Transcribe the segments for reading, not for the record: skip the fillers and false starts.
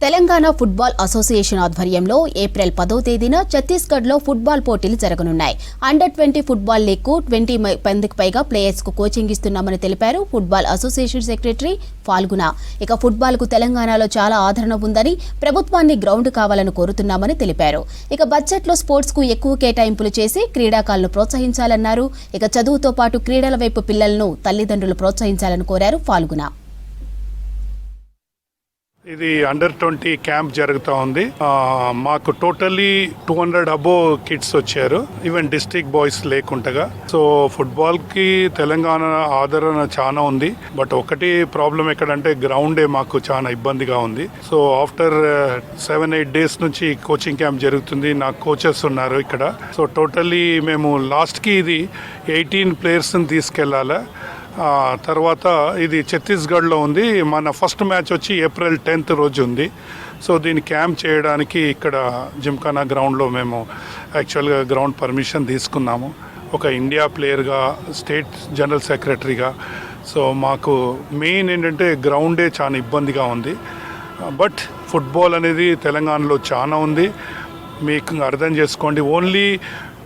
Telangana football association ఆధ్వర్యంలో April 10వ తేదీన ఛత్తీస్గఢ్లో ఫుట్బాల్ పోటీలు జరగనున్నాయి. అండర్-20 ఫుట్బాల్ లీగ్కు 20 మందికి పైగా ప్లేయర్స్కు కోచింగ్ ఇస్తున్నామని తెలిపారు ఫుట్బాల్ అసోసియేషన్ సెక్రటరీ ఫాల్గుణ. ఇక ఫుట్బాల్కు తెలంగాణలో చాలా ఆదరణ ఉందని, ప్రభుత్వాన్ని గ్రౌండ్ కావాలని కోరుతున్నామని తెలిపారు. ఇక బడ్జెట్లో స్పోర్ట్స్కు ఎక్కువ కేటాయింపులు చేసి క్రీడాకారులను ప్రోత్సహించాలన్నారు. ఇక చదువుతో పాటు క్రీడల వైపు పిల్లలను తల్లిదండ్రులు ప్రోత్సహించాలని కోరారు ఫాల్గుణ. ఇది అండర్-20 క్యాంప్ జరుగుతూ ఉంది. మాకు టోటల్లీ 200 అబోవ్ కిడ్స్ వచ్చారు, ఈవెన్ డిస్ట్రిక్ట్ బాయ్స్ లేకుండగా. సో ఫుట్బాల్కి తెలంగాణ ఆదరణ చాలా ఉంది. బట్ ఒకటి ప్రాబ్లం ఎక్కడంటే గ్రౌండే మాకు చాలా ఇబ్బందిగా ఉంది. సో ఆఫ్టర్ 7-8 డేస్ నుంచి కోచింగ్ క్యాంప్ జరుగుతుంది. నాకు కోచెస్ ఉన్నారు ఇక్కడ. సో టోటల్లీ మేము లాస్ట్కి ఇది 18 ప్లేయర్స్ని తీసుకెళ్లాలి. తర్వాత ఇది ఛత్తీస్గఢ్లో ఉంది. మన ఫస్ట్ మ్యాచ్ వచ్చి ఏప్రిల్ 10th రోజు ఉంది. సో దీన్ని క్యాంప్ చేయడానికి ఇక్కడ జిమ్ఖానా గ్రౌండ్లో మేము యాక్చువల్గా గ్రౌండ్ పర్మిషన్ తీసుకున్నాము. ఒక ఇండియా ప్లేయర్గా, స్టేట్ జనరల్ సెక్రటరీగా. సో మాకు మెయిన్ ఏంటంటే గ్రౌండే చాలా ఇబ్బందిగా ఉంది. బట్ ఫుట్బాల్ అనేది తెలంగాణలో చాలా ఉంది. మీకు అర్థం చేసుకోండి, ఓన్లీ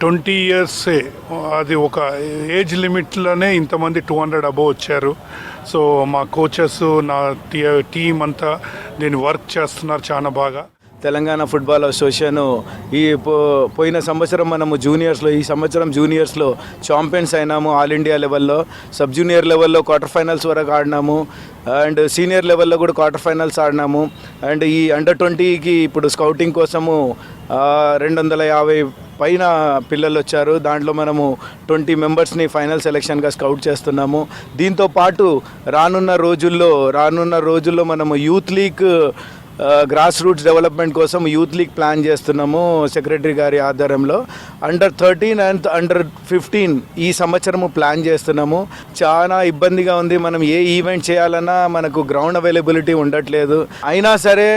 20 ఇయర్సే, అది ఒక ఏజ్ లిమిట్లోనే ఇంతమంది 200 అబోవ్ వచ్చారు. సో మా కోచెస్, నా టీం అంతా దీన్ని వర్క్ చేస్తున్నారు చాలా బాగా. తెలంగాణ ఫుట్బాల్ అసోసియేషన్ ఈ పోయిన సంవత్సరం మనము జూనియర్స్లో, ఈ సంవత్సరం జూనియర్స్లో ఛాంపియన్స్ అయినాము. ఆల్ ఇండియా లెవెల్లో, సబ్ జూనియర్ లెవెల్లో క్వార్టర్ ఫైనల్స్ వరకు ఆడినాము. అండ్ సీనియర్ లెవెల్లో కూడా క్వార్టర్ ఫైనల్స్ ఆడినాము. అండ్ ఈ అండర్-20కి ఇప్పుడు స్కౌటింగ్ కోసము 250 పైన పిల్లలు వచ్చారు. దాంట్లో మనము 20 మెంబర్స్ని ఫైనల్ సెలెక్షన్గా స్కౌట్ చేస్తున్నాము. దీంతో పాటు రానున్న రోజుల్లో మనము youth league, grass roots development కోసం యూత్ లీగ్ ప్లాన్ చేస్తున్నాము సెక్రటరీ గారి ఆధ్వర్యంలో. అండర్-13 అండ్ అండర్-15 ఈ సంవత్సరము ప్లాన్ చేస్తున్నాము. చాలా ఇబ్బందిగా ఉంది. మనం ఏ ఈవెంట్ చేయాలన్నా మనకు గ్రౌండ్ అవైలబిలిటీ ఉండట్లేదు. అయినా సరే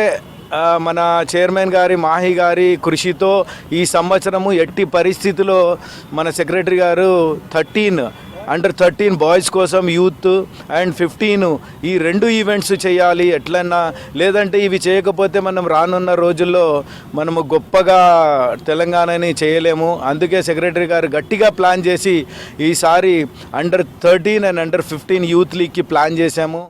మన చైర్మన్ గారి, మాహి గారి కృషితో ఈ సంవత్సరము ఎట్టి పరిస్థితిలో మన సెక్రటరీ గారు అండర్-13 బాయ్స్ కోసం యూత్ అండ్ 15 ఈ 2 ఈవెంట్స్ చేయాలి ఎట్లన్నా. లేదంటే ఇవి చేయకపోతే మనం రానున్న రోజుల్లో మనము గొప్పగా తెలంగాణని చేయలేము. అందుకే సెక్రటరీ గారు గట్టిగా ప్లాన్ చేసి ఈసారి అండర్-13 అండ్ అండర్-15 యూత్ లీగ్కి ప్లాన్ చేశాము.